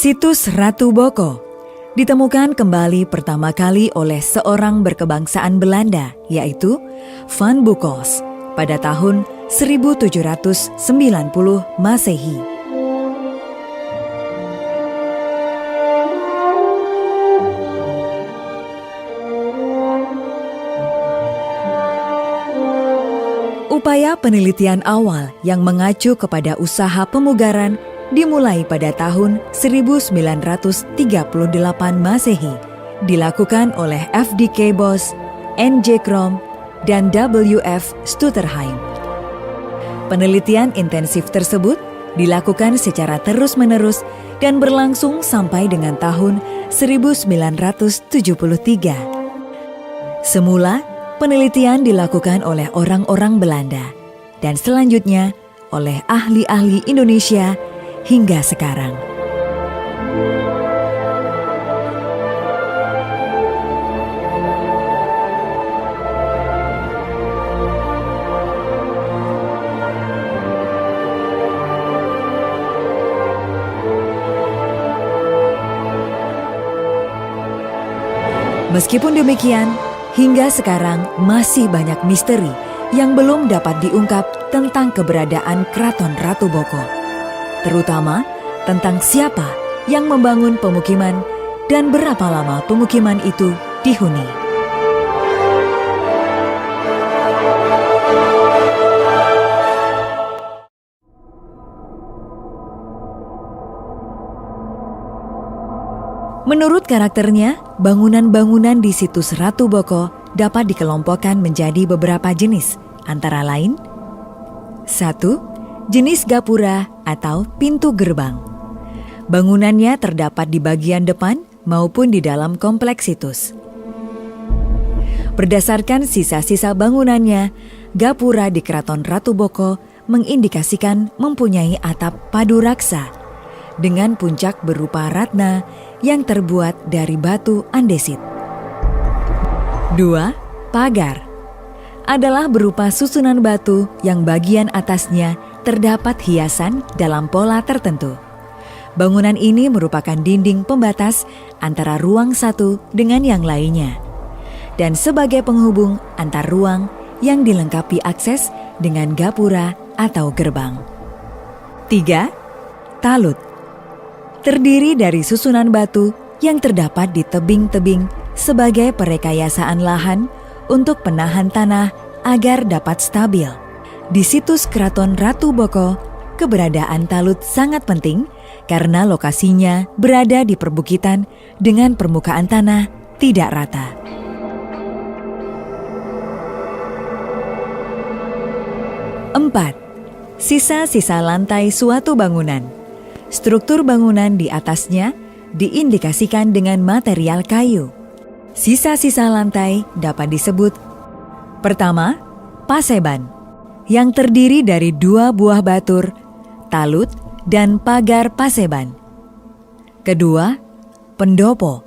Situs Ratu Boko ditemukan kembali pertama kali oleh seorang berkebangsaan Belanda, yaitu Van Buckhorst pada tahun 1790 Masehi. Upaya penelitian awal yang mengacu kepada usaha pemugaran dimulai pada tahun 1938 Masehi, dilakukan oleh F.D.K. Bos, N.J. Krom, dan W.F. Stutterheim. Penelitian intensif tersebut dilakukan secara terus-menerus dan berlangsung sampai dengan tahun 1973. Semula, penelitian dilakukan oleh orang-orang Belanda dan selanjutnya oleh ahli-ahli Indonesia hingga sekarang. Meskipun demikian, hingga sekarang masih banyak misteri yang belum dapat diungkap tentang keberadaan Keraton Ratu Boko, terutama tentang siapa yang membangun pemukiman dan berapa lama pemukiman itu dihuni. Menurut karakternya, bangunan-bangunan di situs Ratu Boko dapat dikelompokkan menjadi beberapa jenis, antara lain 1. Jenis gapura atau pintu gerbang. Bangunannya terdapat di bagian depan maupun di dalam kompleks situs. Berdasarkan sisa-sisa bangunannya, gapura di Keraton Ratu Boko mengindikasikan mempunyai atap padu raksa dengan puncak berupa ratna yang terbuat dari batu andesit. 2. Pagar adalah berupa susunan batu yang bagian atasnya terdapat hiasan dalam pola tertentu. Bangunan ini merupakan dinding pembatas antara ruang satu dengan yang lainnya, dan sebagai penghubung antar ruang yang dilengkapi akses dengan gapura atau gerbang. 3. Talut terdiri dari susunan batu yang terdapat di tebing-tebing sebagai perekayasaan lahan untuk penahan tanah agar dapat stabil. Di situs Keraton Ratu Boko, keberadaan talut sangat penting karena lokasinya berada di perbukitan dengan permukaan tanah tidak rata. 4. Sisa-sisa lantai suatu bangunan. Struktur bangunan di atasnya diindikasikan dengan material kayu. Sisa-sisa lantai dapat disebut: pertama, paseban, yang terdiri dari 2 buah batur, talut, dan pagar paseban. Kedua, pendopo,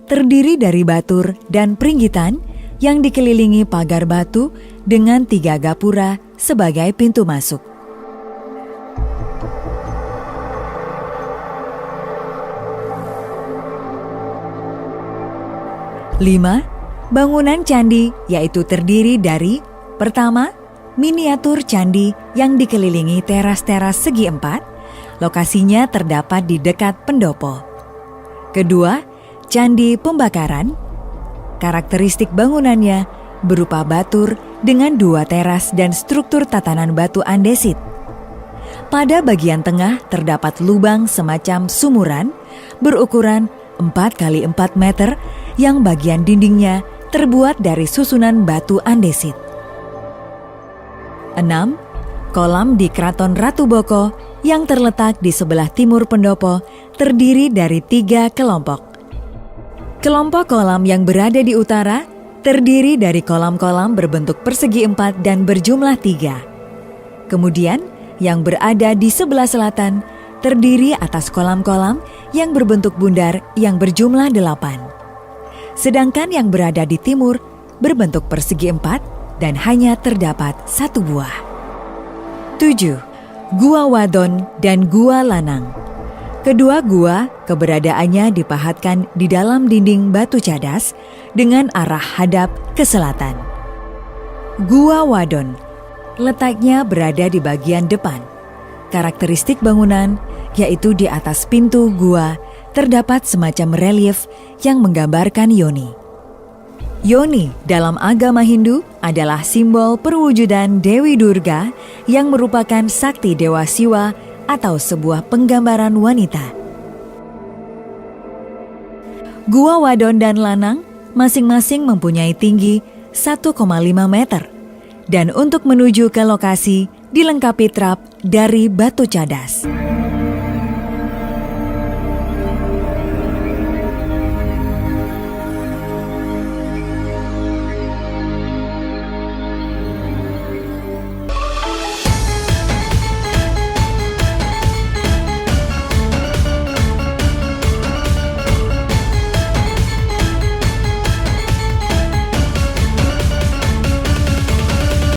terdiri dari batur dan pringgitan yang dikelilingi pagar batu dengan 3 gapura sebagai pintu masuk. 5. Bangunan candi, yaitu terdiri dari: pertama, miniatur candi yang dikelilingi teras-teras segi 4, lokasinya terdapat di dekat pendopo. Kedua, candi pembakaran. Karakteristik bangunannya berupa batur dengan 2 teras dan struktur tatanan batu andesit. Pada bagian tengah terdapat lubang semacam sumuran berukuran 4x4 meter yang bagian dindingnya terbuat dari susunan batu andesit. 6. Kolam di Keraton Ratu Boko yang terletak di sebelah timur pendopo terdiri dari 3 kelompok. Kelompok kolam yang berada di utara terdiri dari kolam-kolam berbentuk persegi 4 dan berjumlah 3. Kemudian yang berada di sebelah selatan terdiri atas kolam-kolam yang berbentuk bundar yang berjumlah 8. Sedangkan yang berada di timur berbentuk persegi 4 dan hanya terdapat 1 buah. 7. Gua Wadon dan Gua Lanang. Kedua gua keberadaannya dipahatkan di dalam dinding batu cadas dengan arah hadap ke selatan. Gua Wadon letaknya berada di bagian depan. Karakteristik bangunan yaitu di atas pintu gua terdapat semacam relief yang menggambarkan yoni. Yoni dalam agama Hindu adalah simbol perwujudan Dewi Durga yang merupakan sakti Dewa Siwa atau sebuah penggambaran wanita. Gua Wadon dan Lanang masing-masing mempunyai tinggi 1,5 meter dan untuk menuju ke lokasi dilengkapi trap dari batu cadas.